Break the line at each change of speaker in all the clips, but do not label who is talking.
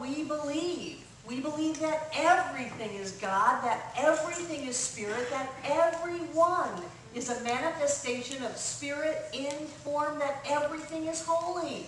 we believe. We believe that everything is God, that everything is spirit, that everyone is a manifestation of spirit in form, that everything is holy.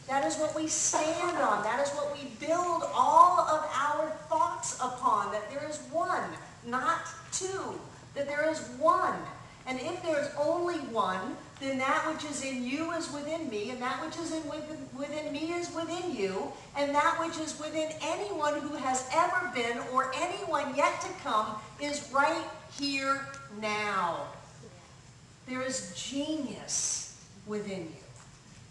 That is what we stand on. That is what we build all of our thoughts upon, that there is one, not two, that there is one. And if there is only one, then that which is in you is within me, and that which is within me is within you, and that which is within anyone who has ever been or anyone yet to come is right here now. There is genius within you.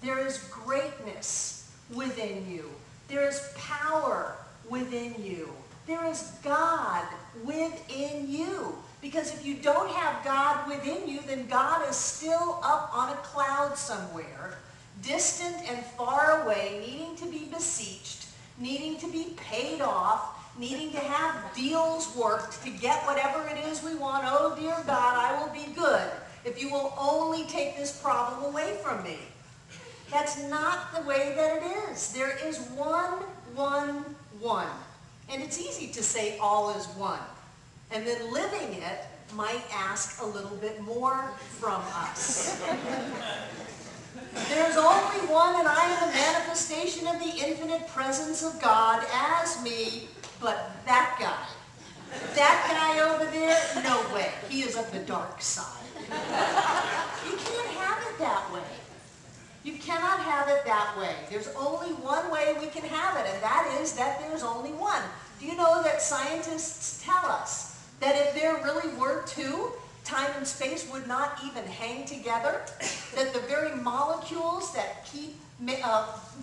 There is greatness within you. There is power within you. There is God within you. Because if you don't have God within you, then God is still up on a cloud somewhere, distant and far away, needing to be beseeched, needing to be paid off, needing to have deals worked to get whatever it is we want. Oh, dear God, I will be good if you will only take this problem away from me. That's not the way that it is. There is one, one, one. And it's easy to say all is one. And then living it might ask a little bit more from us. There's only one, and I am a manifestation of the infinite presence of God as me, but that guy over there, no way. He is of the dark side. You can't have it that way. You cannot have it that way. There's only one way we can have it, and that is that there's only one. Do you know that scientists tell us that if there really were two, time and space would not even hang together? That the very molecules that keep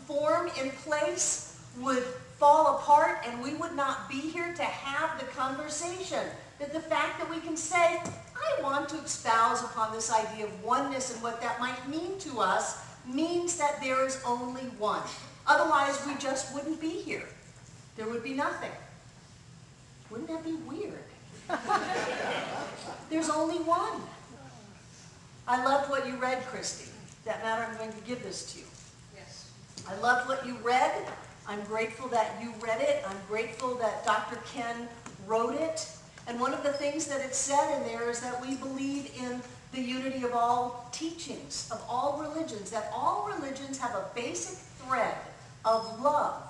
form in place would fall apart, and we would not be here to have the conversation. That the fact that we can say, I want to espouse upon this idea of oneness and what that might mean to us, means that there is only one. Otherwise, we just wouldn't be here. There would be nothing. Wouldn't that be weird? There's only one. I loved what you read, Christy. That matter, I'm going to give this to you.
Yes.
I loved what you read. I'm grateful that you read it. I'm grateful that Dr. Ken wrote it. And one of the things that it said in there is that we believe in the unity of all teachings, of all religions, that all religions have a basic thread of love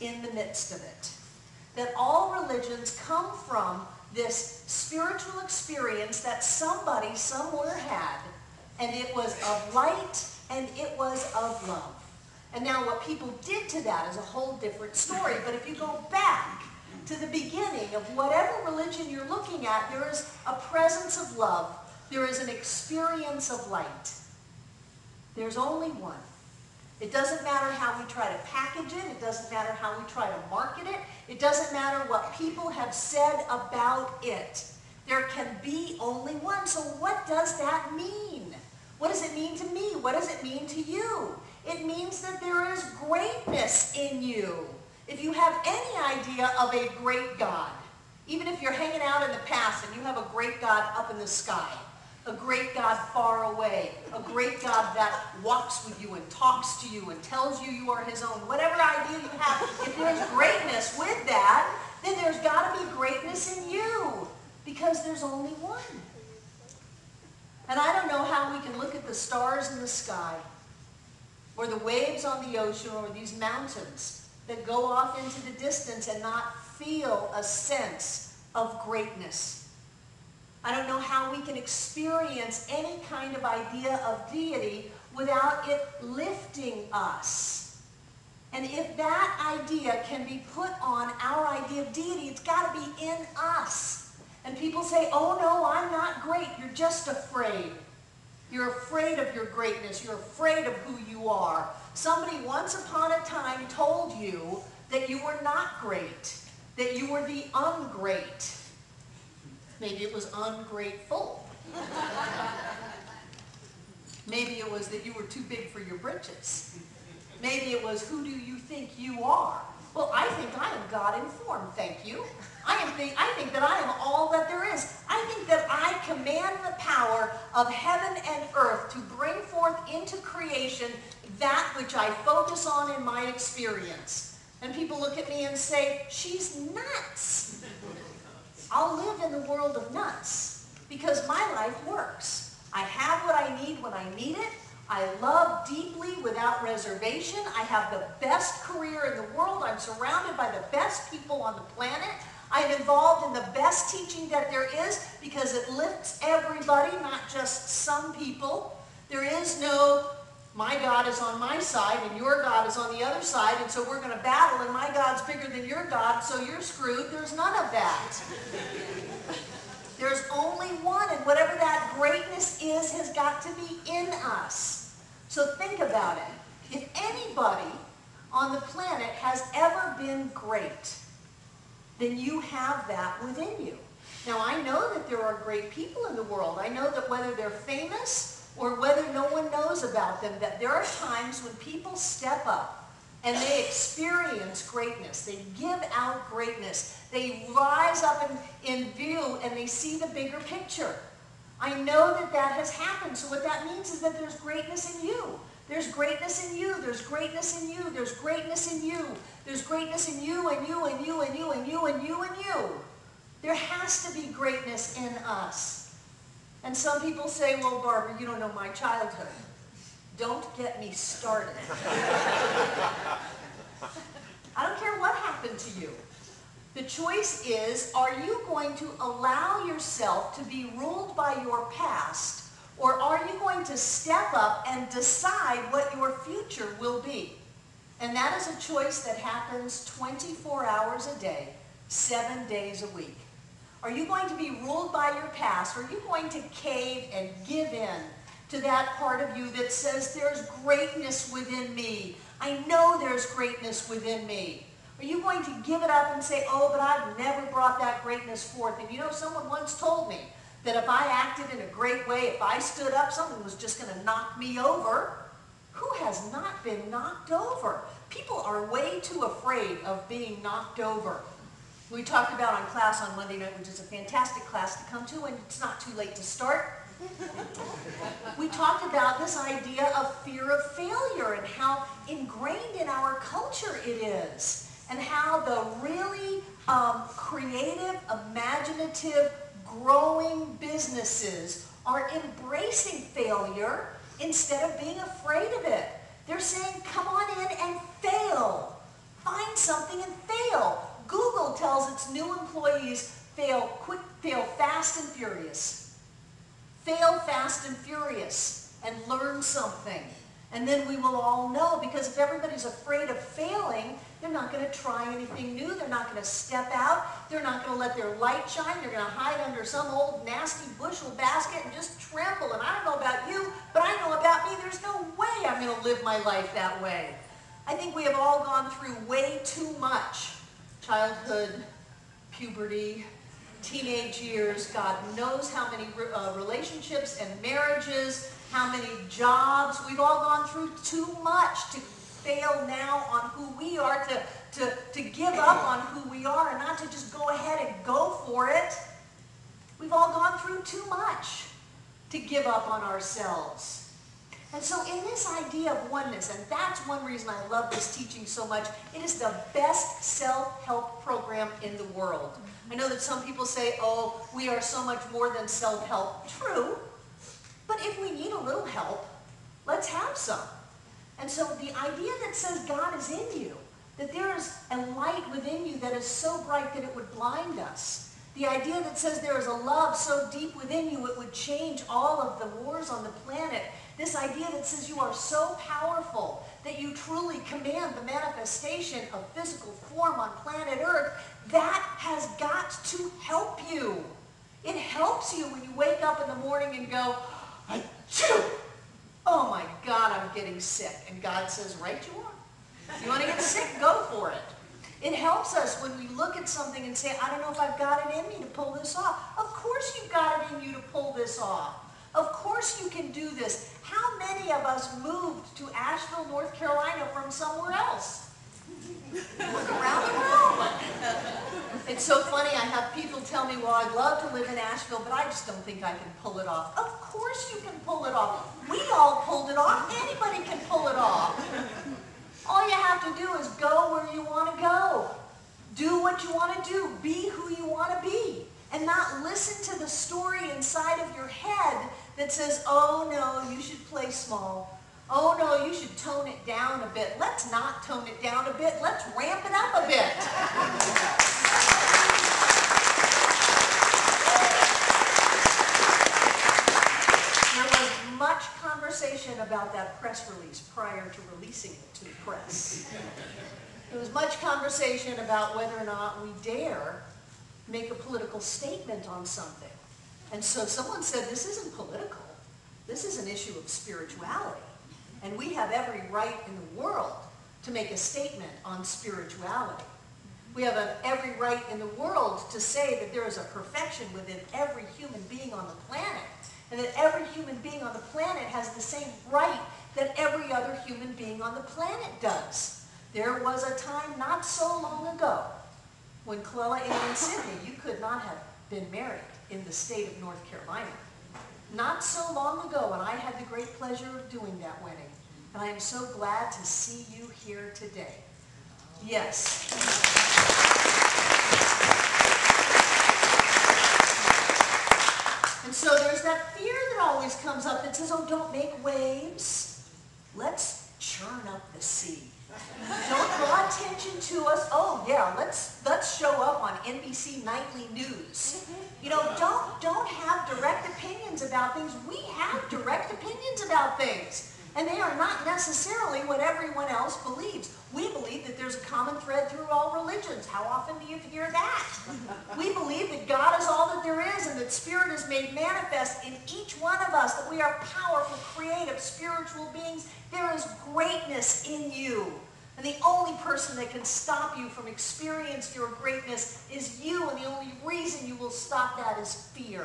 in the midst of it. That all religions come from this spiritual experience that somebody somewhere had, and it was of light and it was of love. And now what people did to that is a whole different story. But if you go back to the beginning of whatever religion you're looking at, there is a presence of love. There is an experience of light. There's only one. It doesn't matter how we try to package it. It doesn't matter how we try to market it. It doesn't matter what people have said about it. There can be only one. So what does that mean? What does it mean to me? What does it mean to you? It means that there is greatness in you. If you have any idea of a great God, even if you're hanging out in the past and you have a great God up in the sky, a great God far away, a great God that walks with you and talks to you and tells you you are his own, whatever idea you have, if there's greatness with that, then there's got to be greatness in you, because there's only one. And I don't know how we can look at the stars in the sky, or the waves on the ocean, or these mountains that go off into the distance and not feel a sense of greatness. I don't know how we can experience any kind of idea of deity without it lifting us. And if that idea can be put on our idea of deity, it's got to be in us. And people say, oh no, I'm not great. You're just afraid. You're afraid of your greatness. You're afraid of who you are. Somebody once upon a time told you that you were not great, that you were the ungreat. Maybe it was ungrateful. Maybe it was that you were too big for your britches. Maybe it was, who do you think you are? Well, I think I am God-informed, thank you. I think that I am all that there is. I think that I command the power of heaven and earth to bring forth into creation that which I focus on in my experience. And people look at me and say, she's nuts. I'll live in the world of nuts because my life works. I have what I need when I need it. I love deeply without reservation. I have the best career in the world. I'm surrounded by the best people on the planet. I'm involved in the best teaching that there is because it lifts everybody, not just some people. There is no, my God is on my side and your God is on the other side, and so we're going to battle and my God's bigger than your God, so you're screwed. There's none of that. There's only one, and whatever that greatness is has got to be in us. So think about it. If anybody on the planet has ever been great, then you have that within you. Now, I know that there are great people in the world. I know that whether they're famous or whether no one knows about them, that there are times when people step up and they experience greatness. They give out greatness. They rise up in view and they see the bigger picture. I know that that has happened. So what that means is that there's greatness in you. There's greatness in you. There's greatness in you. There's greatness in you. There's greatness in you and you and you and you and you and you and you. There has to be greatness in us. And some people say, well, Barbara, you don't know my childhood. Don't get me started. I don't care what happened to you. The choice is, are you going to allow yourself to be ruled by your past, or are you going to step up and decide what your future will be? And that is a choice that happens 24 hours a day, 7 days a week. Are you going to be ruled by your past? Or are you going to cave and give in to that part of you that says, there's greatness within me. I know there's greatness within me. Are you going to give it up and say, oh, but I've never brought that greatness forth? And you know, someone once told me that if I acted in a great way, if I stood up, someone was just going to knock me over. Who has not been knocked over? People are way too afraid of being knocked over. We talked about on class on Monday night, which is a fantastic class to come to, and it's not too late to start. We talked about this idea of fear of failure and how ingrained in our culture it is, and how the really creative, imaginative, growing businesses are embracing failure instead of being afraid of it. They're saying, come on in and fail. Find something and fail. Google tells its new employees, fail fast and furious. Fail fast and furious and learn something. And then we will all know, because if everybody's afraid of failing, they're not going to try anything new. They're not going to step out. They're not going to let their light shine. They're going to hide under some old nasty bushel basket and just tremble. And I don't know about you, but I know about me. There's no way I'm going to live my life that way. I think we have all gone through way too much. Childhood, puberty, teenage years, God knows how many relationships and marriages, how many jobs. We've all gone through too much to fail now on who we are, to give up on who we are, and not to just go ahead and go for it. We've all gone through too much to give up on ourselves. And so in this idea of oneness, and that's one reason I love this teaching so much, it is the best self-help program in the world. I know that some people say, oh, we are so much more than self-help. True, but if we need a little help, let's have some. And so the idea that says God is in you, that there is a light within you that is so bright that it would blind us. The idea that says there is a love so deep within you it would change all of the wars on the planet. This idea that says you are so powerful that you truly command the manifestation of physical form on planet Earth, that has got to help you. It helps you when you wake up in the morning and go, achoo! Oh my God, I'm getting sick. And God says, right you are. You want to get sick? Go for it. It helps us when we look at something and say, I don't know if I've got it in me to pull this off. Of course you've got it in you to pull this off. Of course you can do this. How many of us moved to Asheville, North Carolina from somewhere else? Look around the room. It's so funny, I have people tell me, well, I'd love to live in Asheville, but I just don't think I can pull it off. Of course you can pull it off. We all pulled it off. Anybody can pull it off. All you have to do is go where you want to go. Do what you want to do. Be who you want to be. And not listen to the story inside of your head that says, oh no, you should play small. Oh no, you should tone it down a bit. Let's not tone it down a bit. Let's ramp it up a bit. There was much conversation about that press release prior to releasing it to the press. There was much conversation about whether or not we dare make a political statement on something. And so someone said, this isn't political. This is an issue of spirituality. And we have every right in the world to make a statement on spirituality. We have every right in the world to say that there is a perfection within every human being on the planet, and that every human being on the planet has the same right that every other human being on the planet does. There was a time not so long ago when Clella, Ann, and Sydney, you could not have been married in the state of North Carolina. Not so long ago, and I had the great pleasure of doing that wedding. And I am so glad to see you here today. Yes. And so there's that fear that always comes up that says, oh, don't make waves. Let's churn up the sea. Don't draw attention to us. Oh yeah, let's show up on NBC Nightly News. You know, don't have direct opinions about things. We have direct opinions about things. And they are not necessarily what everyone else believes. We believe that there's a common thread through all religions. How often do you hear that? We believe that God is all that there is and that Spirit is made manifest in each one of us, that we are powerful, creative, spiritual beings. There is greatness in you. And the only person that can stop you from experiencing your greatness is you, and the only reason you will stop that is fear.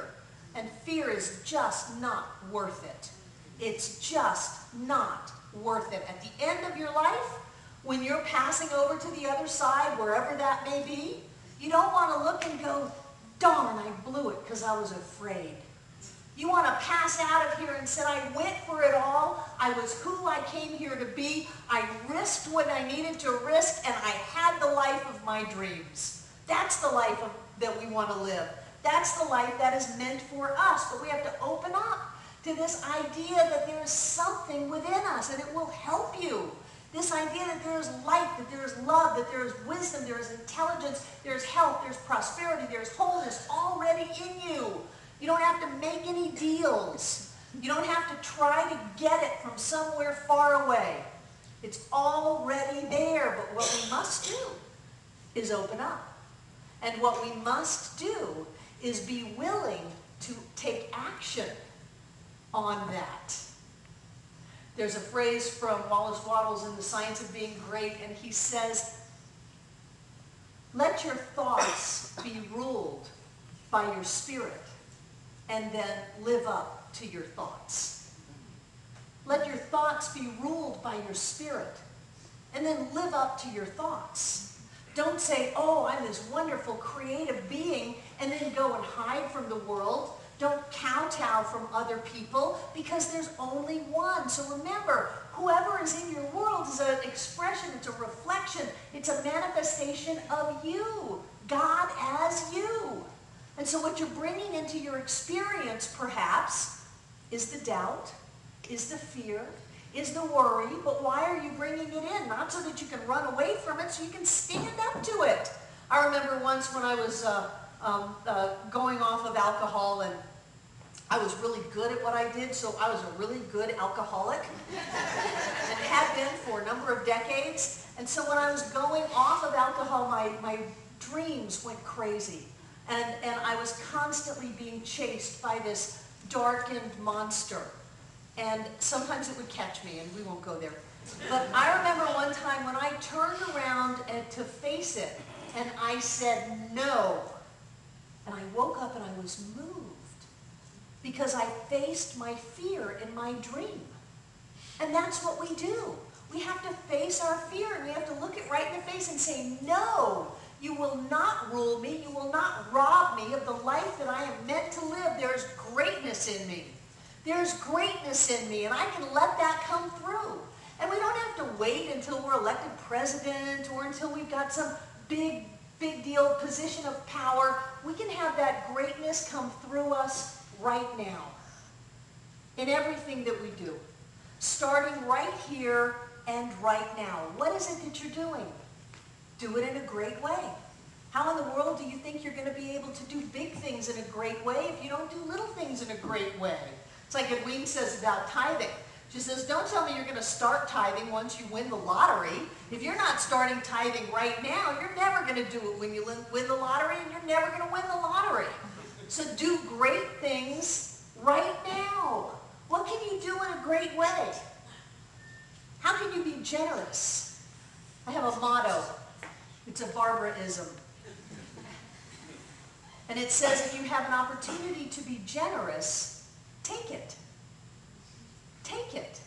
And fear is just not worth it. It's just not worth it. At the end of your life, when you're passing over to the other side, wherever that may be, you don't want to look and go, darn, I blew it because I was afraid. You want to pass out of here and say, I went for it all. I was who I came here to be. I risked what I needed to risk, and I had the life of my dreams. That's the life that we want to live. That's the life that is meant for us. But we have to open up to this idea that there is something within us, and it will help you. This idea that there is light, that there is love, that there is wisdom, there is intelligence, there is health, there's prosperity, there's wholeness already in you. You don't have to make any deals. You don't have to try to get it from somewhere far away. It's already there, but what we must do is open up. And what we must do is be willing to take action on that. There's a phrase from Wallace Wattles in The Science of Being Great, and he says, let your thoughts be ruled by your spirit, and then live up to your thoughts. Let your thoughts be ruled by your spirit, and then live up to your thoughts. Don't say, oh, I'm this wonderful creative being, and then go and hide from the world. Don't kowtow from other people, because there's only one. So remember, whoever is in your world is an expression, it's a reflection, it's a manifestation of you, God as you. And so what you're bringing into your experience, perhaps, is the doubt, is the fear, is the worry, but why are you bringing it in? Not so that you can run away from it, so you can stand up to it. I remember once when I was going off of alcohol, and I was really good at what I did, so I was a really good alcoholic, and had been for a number of decades. And so when I was going off of alcohol, my dreams went crazy. And I was constantly being chased by this darkened monster. And sometimes it would catch me, and we won't go there. But I remember one time when I turned around to face it, and I said, no. And I woke up and I was moved, because I faced my fear in my dream. And that's what we do. We have to face our fear, and we have to look it right in the face and say, no. You will not rule me. You will not rob me of the life that I am meant to live. There's greatness in me. There's greatness in me, and I can let that come through. And we don't have to wait until we're elected president or until we've got some big deal position of power. We can have that greatness come through us right now in everything that we do, starting right here and right now. What is it that you're doing? Do it in a great way. How in the world do you think you're going to be able to do big things in a great way if you don't do little things in a great way? It's like Edwene says about tithing. She says, don't tell me you're going to start tithing once you win the lottery. If you're not starting tithing right now, you're never going to do it when you win the lottery, and you're never going to win the lottery. So do great things right now. What can you do in a great way? How can you be generous? I have a motto. It's a Barbara-ism. And it says, if you have an opportunity to be generous, take it. Take it.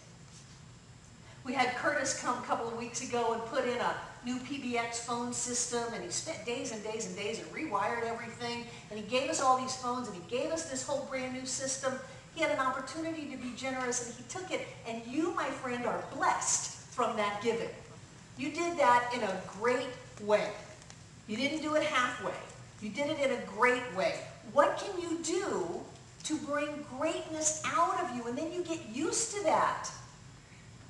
We had Curtis come a couple of weeks ago and put in a new PBX phone system, and he spent days and days and days and rewired everything, and he gave us all these phones, and he gave us this whole brand new system. He had an opportunity to be generous, and he took it, and you, my friend, are blessed from that giving. You did that in a great way. You didn't do it halfway. You did it in a great way. What can you do to bring greatness out of you? And then you get used to that.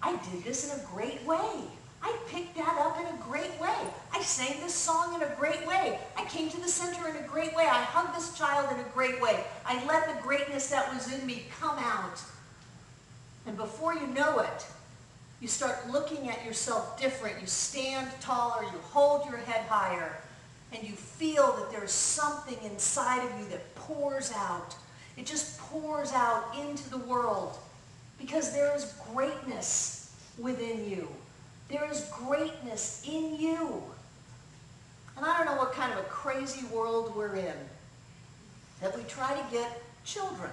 I did this in a great way. I picked that up in a great way. I sang this song in a great way. I came to the center in a great way. I hugged this child in a great way. I let the greatness that was in me come out. And before you know it, you start looking at yourself different. You stand taller. You hold your head higher. And you feel that there's something inside of you that pours out. It just pours out into the world because there is greatness within you. There is greatness in you. And I don't know what kind of a crazy world we're in, that we try to get children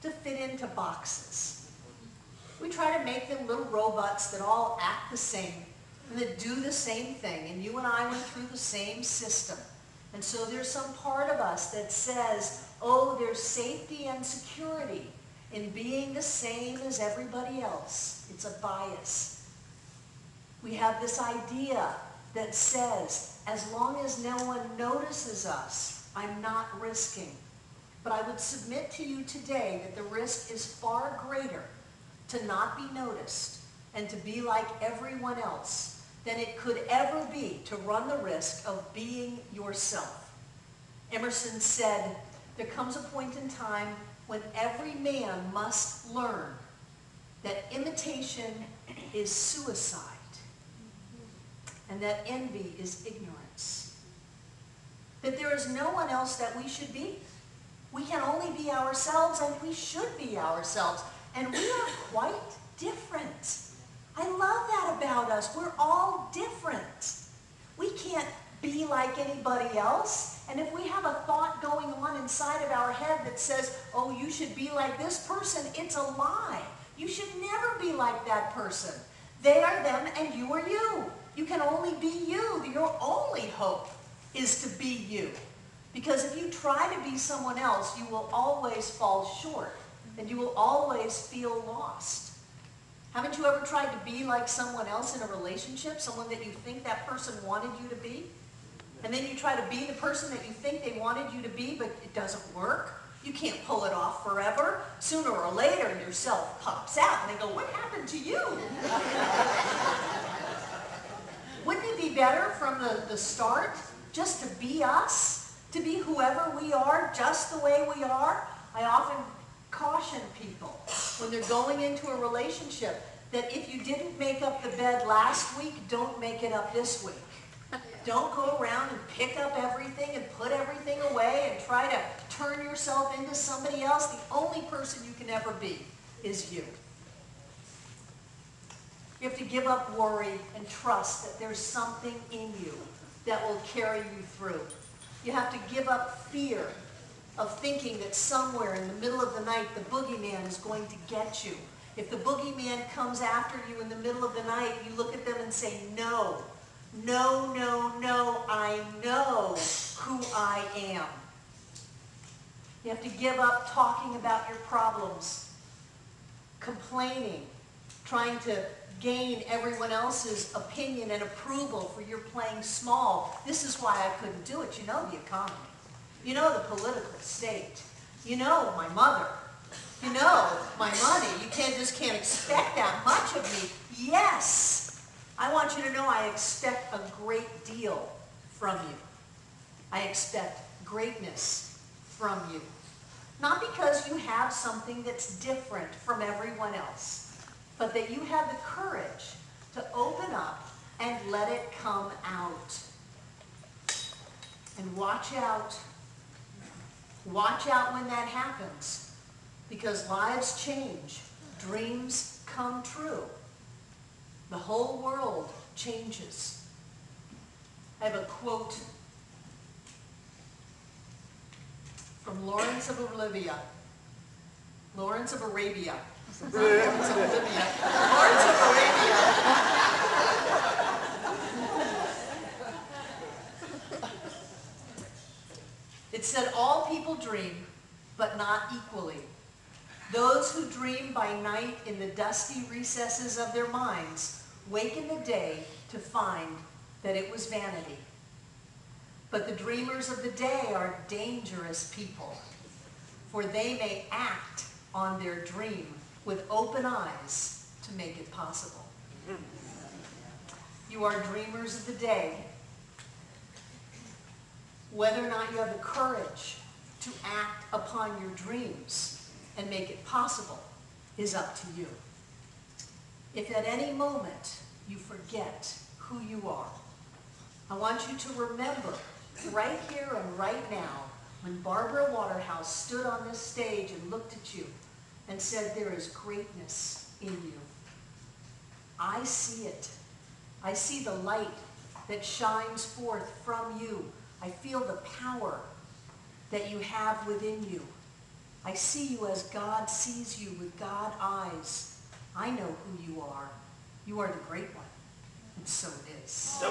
to fit into boxes. We try to make them little robots that all act the same and that do the same thing. And you and I went through the same system. And so there's some part of us that says, oh, there's safety and security in being the same as everybody else. It's a bias. We have this idea that says, as long as no one notices us, I'm not risking. But I would submit to you today that the risk is far greater to not be noticed and to be like everyone else than it could ever be to run the risk of being yourself. Emerson said, there comes a point in time when every man must learn that imitation is suicide and that envy is ignorance. That there is no one else that we should be. We can only be ourselves, and we should be ourselves. And we are quite different. I love that about us. We're all different. We can't be like anybody else. And if we have a thought going on inside of our head that says, oh, you should be like this person, it's a lie. You should never be like that person. They are them and you are you. You can only be you. Your only hope is to be you. Because if you try to be someone else, you will always fall short and you will always feel lost. Haven't you ever tried to be like someone else in a relationship, someone that you think that person wanted you to be? And then you try to be the person that you think they wanted you to be, but it doesn't work. You can't pull it off forever. Sooner or later, yourself pops out and they go, what happened to you? Wouldn't it be better from the start just to be us, to be whoever we are, just the way we are? I often caution people when they're going into a relationship that if you didn't make up the bed last week, don't make it up this week. Don't go around and pick up everything and put everything away and try to turn yourself into somebody else. The only person you can ever be is you. You have to give up worry and trust that there's something in you that will carry you through. You have to give up fear of thinking that somewhere in the middle of the night the boogeyman is going to get you. If the boogeyman comes after you in the middle of the night, you look at them and say, no, no, no, no, I know who I am. You have to give up talking about your problems, complaining, trying to gain everyone else's opinion and approval for your playing small. This is why I couldn't do it. You know the economy. You know the political state. You know my mother. You know my money. You just can't expect that much of me. Yes, I want you to know I expect a great deal from you. I expect greatness from you. Not because you have something that's different from everyone else, but that you have the courage to open up and let it come out. And watch out. Watch out when that happens, because lives change, dreams come true. The whole world changes. I have a quote from Lawrence of Arabia. Lawrence of Arabia. Lawrence of Arabia. Lawrence of Arabia. It said, all people dream, but not equally. Those who dream by night in the dusty recesses of their minds wake in the day to find that it was vanity. But the dreamers of the day are dangerous people, for they may act on their dream with open eyes to make it possible. You are dreamers of the day. Whether or not you have the courage to act upon your dreams and make it possible is up to you. If at any moment you forget who you are, I want you to remember right here and right now when Barbara Waterhouse stood on this stage and looked at you and said, there is greatness in you. I see it. I see the light that shines forth from you. I feel the power that you have within you. I see you as God sees you with God eyes. I know who you are. You are the great one. And so it is.